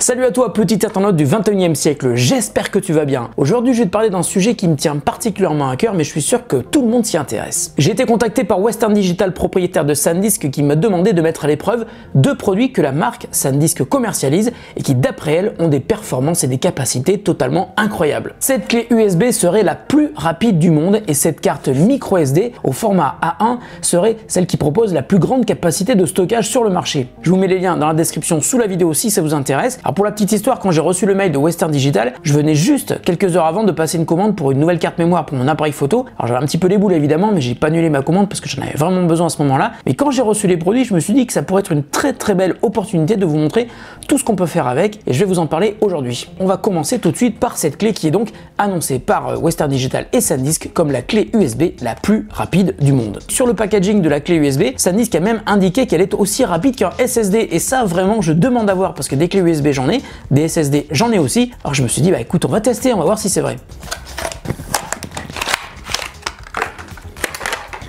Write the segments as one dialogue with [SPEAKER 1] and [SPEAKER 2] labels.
[SPEAKER 1] Salut à toi petit internaute du 21e siècle, j'espère que tu vas bien. Aujourd'hui je vais te parler d'un sujet qui me tient particulièrement à cœur mais je suis sûr que tout le monde s'y intéresse. J'ai été contacté par Western Digital, propriétaire de SanDisk, qui m'a demandé de mettre à l'épreuve deux produits que la marque SanDisk commercialise et qui d'après elle ont des performances et des capacités totalement incroyables. Cette clé USB serait la plus rapide du monde et cette carte micro SD au format A1 serait celle qui propose la plus grande capacité de stockage sur le marché. Je vous mets les liens dans la description sous la vidéo si ça vous intéresse. Alors pour la petite histoire, quand j'ai reçu le mail de Western Digital, je venais juste quelques heures avant de passer une commande pour une nouvelle carte mémoire pour mon appareil photo. Alors j'avais un petit peu les boules évidemment, mais j'ai pas annulé ma commande parce que j'en avais vraiment besoin à ce moment-là. Mais quand j'ai reçu les produits, je me suis dit que ça pourrait être une très belle opportunité de vous montrer tout ce qu'on peut faire avec et je vais vous en parler aujourd'hui. On va commencer tout de suite par cette clé qui est donc annoncée par Western Digital et SanDisk comme la clé USB la plus rapide du monde. Sur le packaging de la clé USB, SanDisk a même indiqué qu'elle est aussi rapide qu'un SSD et ça vraiment je demande à voir parce que des clés USB j'en ai, des SSD j'en ai aussi. Alors je me suis dit bah écoute on va tester, on va voir si c'est vrai.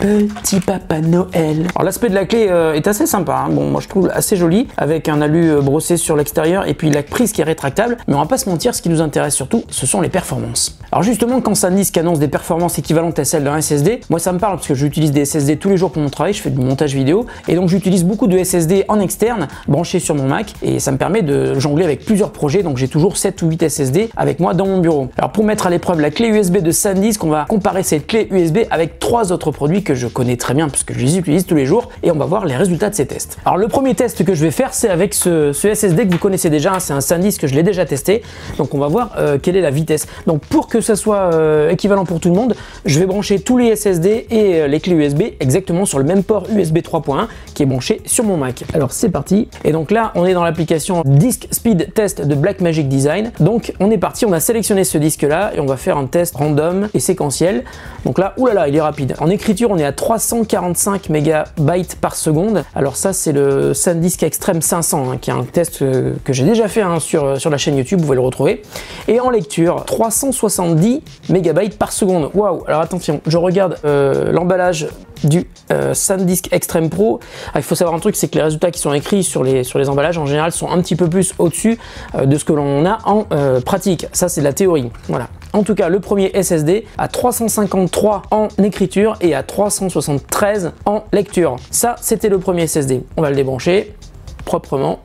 [SPEAKER 1] Petit Papa Noël. Alors l'aspect de la clé est assez sympa, hein. Bon moi je trouve assez joli avec un alu brossé sur l'extérieur et puis la prise qui est rétractable, mais on va pas se mentir, ce qui nous intéresse surtout ce sont les performances. Alors justement quand SanDisk annonce des performances équivalentes à celles d'un SSD, moi ça me parle parce que j'utilise des SSD tous les jours pour mon travail, je fais du montage vidéo et donc j'utilise beaucoup de SSD en externe branchés sur mon Mac et ça me permet de jongler avec plusieurs projets, donc j'ai toujours 7 ou 8 SSD avec moi dans mon bureau. Alors pour mettre à l'épreuve la clé USB de SanDisk, on va comparer cette clé USB avec 3 autres produits que je connais très bien parce que je les utilise tous les jours et on va voir les résultats de ces tests. Alors le premier test que je vais faire c'est avec ce SSD que vous connaissez déjà, hein, c'est un SanDisk que je l'ai déjà testé, donc on va voir quelle est la vitesse. Donc pour que ça soit équivalent pour tout le monde, je vais brancher tous les SSD et les clés USB exactement sur le même port USB 3.1 qui est branché sur mon Mac. Alors c'est parti, et donc là on est dans l'application Disk Speed Test de Blackmagic Design. Donc on est parti, on a sélectionné ce disque là et on va faire un test random et séquentiel. Donc là, oulala, il est rapide. En écriture on est à 345 mégabytes par seconde. Alors ça c'est le SanDisk Extreme 500 hein, qui est un test que j'ai déjà fait hein, sur la chaîne YouTube, vous pouvez le retrouver. Et en lecture 370 mégabytes par seconde. Waouh. Alors attention, je regarde l'emballage du SanDisk Extreme Pro. Alors, il faut savoir un truc, c'est que les résultats qui sont écrits sur les emballages en général sont un petit peu plus au-dessus de ce que l'on a en pratique. Ça c'est de la théorie. Voilà. En tout cas, le premier SSD à 353 en écriture et à 373 en lecture. Ça, c'était le premier SSD. On va le débrancher proprement.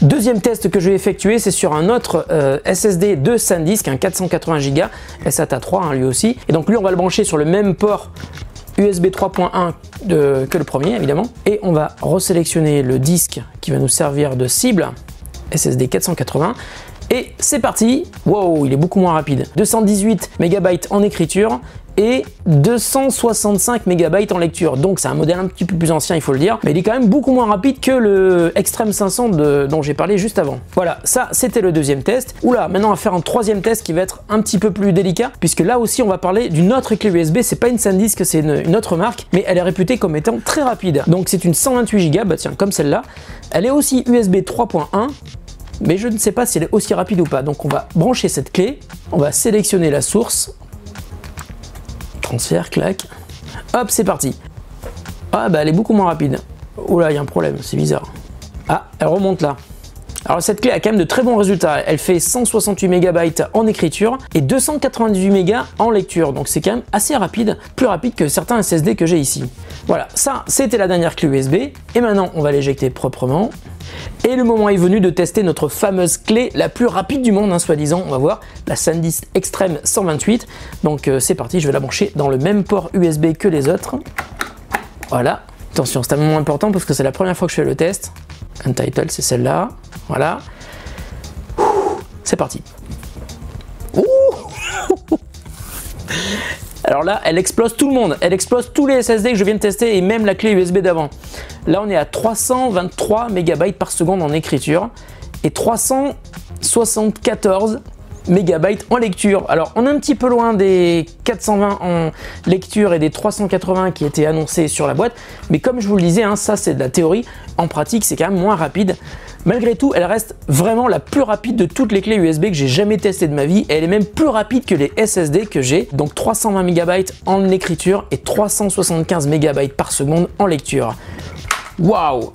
[SPEAKER 1] Deuxième test que je vais effectuer, c'est sur un autre SSD de SanDisk, un 480 Go, SATA 3 hein, lui aussi. Et donc lui, on va le brancher sur le même port USB 3.1 que le premier évidemment. Et on va resélectionner le disque qui va nous servir de cible, SSD 480. Et c'est parti. Wow, il est beaucoup moins rapide. 218 MB en écriture et 265 MB en lecture. Donc c'est un modèle un petit peu plus ancien, il faut le dire, mais il est quand même beaucoup moins rapide que le Extreme 500 dont j'ai parlé juste avant. Voilà, ça c'était le deuxième test. Oula, maintenant on va faire un troisième test qui va être un petit peu plus délicat, puisque là aussi on va parler d'une autre clé USB. C'est pas une SanDisk, c'est une autre marque, mais elle est réputée comme étant très rapide. Donc c'est une 128 Go, bah tiens, comme celle-là. Elle est aussi USB 3.1. mais je ne sais pas si elle est aussi rapide ou pas. Donc on va brancher cette clé, on va sélectionner la source, transfert, clac, hop, c'est parti. Ah bah elle est beaucoup moins rapide. Oula, il y a un problème, c'est bizarre. Ah, elle remonte là. Alors cette clé a quand même de très bons résultats. Elle fait 168 MB en écriture et 298 MB en lecture. Donc c'est quand même assez rapide, plus rapide que certains SSD que j'ai ici. Voilà, ça c'était la dernière clé USB. Et maintenant on va l'éjecter proprement. Et le moment est venu de tester notre fameuse clé la plus rapide du monde, hein, soi-disant. On va voir la SanDisk Extreme 128. Donc c'est parti, je vais la brancher dans le même port USB que les autres. Voilà. Attention, c'est un moment important parce que c'est la première fois que je fais le test. Untitled, c'est celle-là. Voilà. C'est parti. Alors là, elle explose tout le monde. Elle explose tous les SSD que je viens de tester et même la clé USB d'avant. Là, on est à 323 MB par seconde en écriture et 374 MB en lecture. Alors, on est un petit peu loin des 420 en lecture et des 380 qui étaient annoncés sur la boîte. Mais comme je vous le disais, hein, ça c'est de la théorie. En pratique, c'est quand même moins rapide. Malgré tout, elle reste vraiment la plus rapide de toutes les clés USB que j'ai jamais testées de ma vie. Et elle est même plus rapide que les SSD que j'ai. Donc 320 MB en écriture et 375 MB par seconde en lecture. Waouh!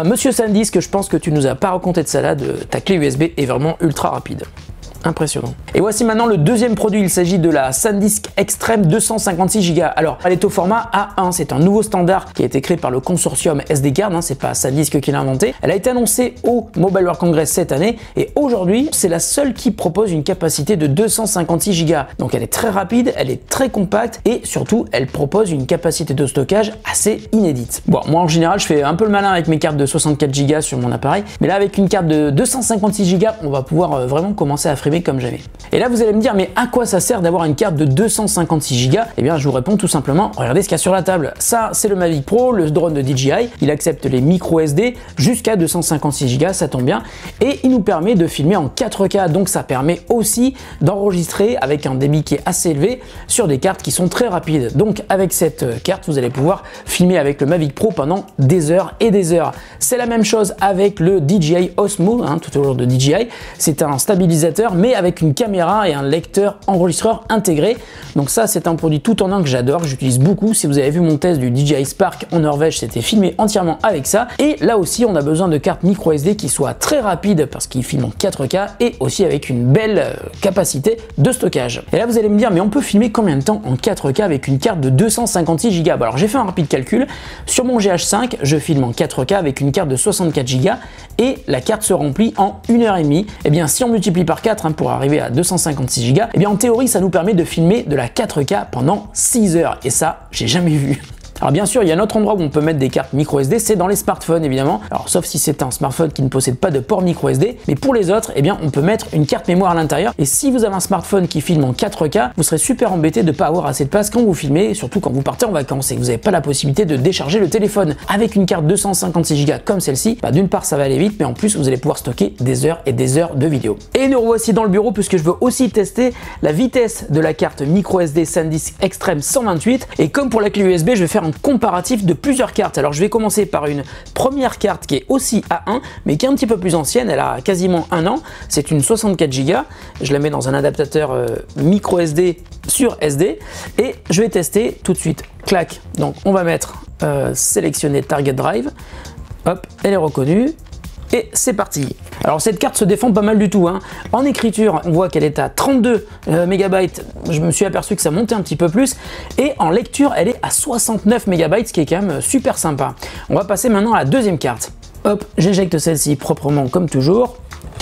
[SPEAKER 1] Monsieur SanDisk, je pense que tu nous as pas raconté de salade, ta clé USB est vraiment ultra rapide. Impressionnant. Et voici maintenant le deuxième produit, il s'agit de la SanDisk Extreme 256 Go. Alors, elle est au format A1, c'est un nouveau standard qui a été créé par le consortium SD Card, c'est pas SanDisk qui l'a inventé. Elle a été annoncée au Mobile World Congress cette année et aujourd'hui, c'est la seule qui propose une capacité de 256 Go. Donc elle est très rapide, elle est très compacte et surtout, elle propose une capacité de stockage assez inédite. Bon, moi en général, je fais un peu le malin avec mes cartes de 64 Go sur mon appareil, mais là avec une carte de 256 Go, on va pouvoir vraiment commencer à frimer comme jamais. Et là vous allez me dire, mais à quoi ça sert d'avoir une carte de 256 Go? Eh bien je vous réponds tout simplement, regardez ce qu'il y a sur la table. Ça c'est le Mavic Pro, le drone de DJI, il accepte les micro SD jusqu'à 256 Go, ça tombe bien, et il nous permet de filmer en 4K, donc ça permet aussi d'enregistrer avec un débit qui est assez élevé sur des cartes qui sont très rapides. Donc avec cette carte vous allez pouvoir filmer avec le Mavic Pro pendant des heures et des heures. C'est la même chose avec le DJI Osmo, tout autour de DJI, c'est un stabilisateur mais avec une caméra et un lecteur enregistreur intégré. Donc ça c'est un produit tout en un que j'adore, que j'utilise beaucoup. Si vous avez vu mon test du DJI Spark en Norvège, c'était filmé entièrement avec ça. Et là aussi on a besoin de cartes micro SD qui soient très rapides parce qu'ils filment en 4K et aussi avec une belle capacité de stockage. Et là vous allez me dire, mais on peut filmer combien de temps en 4K avec une carte de 256 Go? Alors j'ai fait un rapide calcul, sur mon GH5 je filme en 4K avec une carte de 64 Go et la carte se remplit en 1h30. Et bien si on multiplie par 4 pour arriver à 256 Go, et bien en théorie ça nous permet de filmer de la 4K pendant 6 heures et ça j'ai jamais vu. Alors bien sûr, il y a un autre endroit où on peut mettre des cartes micro SD, c'est dans les smartphones évidemment. Alors sauf si c'est un smartphone qui ne possède pas de port micro SD, mais pour les autres, eh bien on peut mettre une carte mémoire à l'intérieur. Et si vous avez un smartphone qui filme en 4K, vous serez super embêté de ne pas avoir assez de place quand vous filmez, surtout quand vous partez en vacances et que vous n'avez pas la possibilité de décharger le téléphone. Avec une carte 256 Go comme celle-ci, d'une part ça va aller vite, mais en plus vous allez pouvoir stocker des heures et des heures de vidéo. Et nous revoici dans le bureau puisque je veux aussi tester la vitesse de la carte micro SD SanDisk Extreme 128. Et comme pour la clé USB, je vais faire un comparatif de plusieurs cartes. Alors je vais commencer par une première carte qui est aussi A1 mais qui est un petit peu plus ancienne, elle a quasiment un an, c'est une 64 Go, je la mets dans un adaptateur micro SD sur SD et je vais tester tout de suite. Clac, donc on va mettre sélectionner Target Drive, hop, elle est reconnue. Et c'est parti. Alors cette carte se défend pas mal du tout. En écriture, on voit qu'elle est à 32 MB. Je me suis aperçu que ça montait un petit peu plus. Et en lecture, elle est à 69 MB, ce qui est quand même super sympa. On va passer maintenant à la deuxième carte. Hop, j'éjecte celle-ci proprement comme toujours.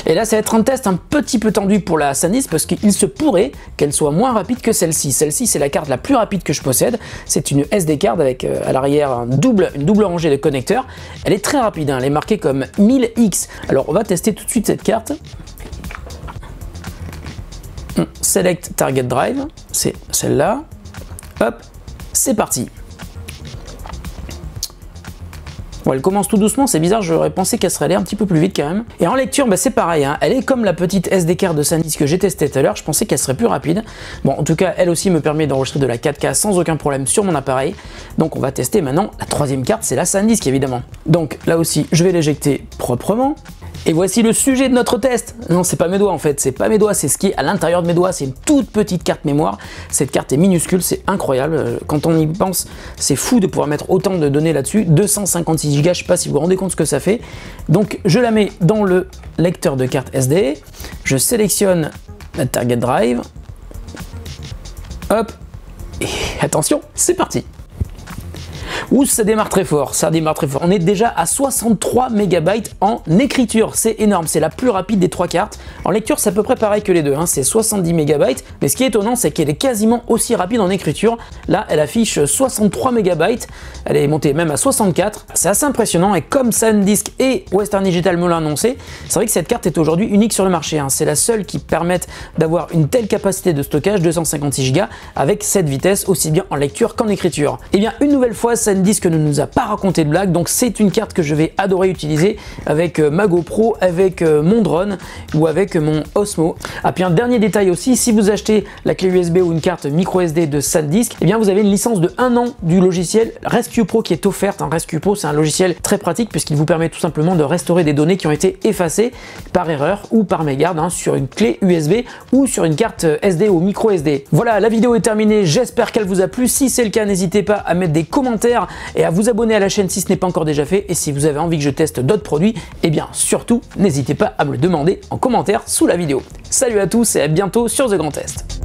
[SPEAKER 1] Et là, ça va être un test un petit peu tendu pour la SanDisk parce qu'il se pourrait qu'elle soit moins rapide que celle-ci. Celle-ci, c'est la carte la plus rapide que je possède. C'est une SD card avec à l'arrière une double rangée de connecteurs. Elle est très rapide, elle est marquée comme 1000X. Alors, on va tester tout de suite cette carte. Select Target Drive, c'est celle-là. Hop, c'est parti. Bon, elle commence tout doucement, c'est bizarre, j'aurais pensé qu'elle serait allée un petit peu plus vite quand même. Et en lecture, c'est pareil, elle est comme la petite SD card de SanDisk que j'ai testé tout à l'heure, je pensais qu'elle serait plus rapide. Bon, en tout cas, elle aussi me permet d'enregistrer de la 4K sans aucun problème sur mon appareil. Donc on va tester maintenant la troisième carte, c'est la SanDisk évidemment. Donc là aussi, je vais l'éjecter proprement. Et voici le sujet de notre test. Non, c'est pas mes doigts en fait, c'est pas mes doigts, c'est ce qui est à l'intérieur de mes doigts. C'est une toute petite carte mémoire. Cette carte est minuscule, c'est incroyable. Quand on y pense, c'est fou de pouvoir mettre autant de données là-dessus. 256 Go, je sais pas si vous vous rendez compte ce que ça fait. Donc je la mets dans le lecteur de carte SD. Je sélectionne la Target Drive. Hop. Et attention, c'est parti. Ouh, ça démarre très fort, ça démarre très fort. On est déjà à 63 MB en écriture, c'est énorme, c'est la plus rapide des trois cartes. En lecture, c'est à peu près pareil que les deux, c'est 70 MB. Mais ce qui est étonnant, c'est qu'elle est quasiment aussi rapide en écriture. Là, elle affiche 63 MB, elle est montée même à 64. C'est assez impressionnant et comme SanDisk et Western Digital me l'ont annoncé, c'est vrai que cette carte est aujourd'hui unique sur le marché. C'est la seule qui permette d'avoir une telle capacité de stockage, 256 Go, avec cette vitesse aussi bien en lecture qu'en écriture. Et bien, une nouvelle fois, SanDisk ne nous a pas raconté de blague, donc c'est une carte que je vais adorer utiliser avec ma GoPro, avec mon drone ou avec mon Osmo. Ah, puis un dernier détail aussi, si vous achetez la clé USB ou une carte micro SD de SanDisk, eh bien vous avez une licence de 1 an du logiciel Rescue Pro qui est offerte. Rescue Pro, c'est un logiciel très pratique puisqu'il vous permet tout simplement de restaurer des données qui ont été effacées par erreur ou par mégarde sur une clé USB ou sur une carte SD ou micro SD. Voilà, la vidéo est terminée, j'espère qu'elle vous a plu. Si c'est le cas, n'hésitez pas à mettre des commentaires et à vous abonner à la chaîne si ce n'est pas encore déjà fait. Et si vous avez envie que je teste d'autres produits, eh bien surtout n'hésitez pas à me le demander en commentaire sous la vidéo. Salut à tous et à bientôt sur The Grand Test.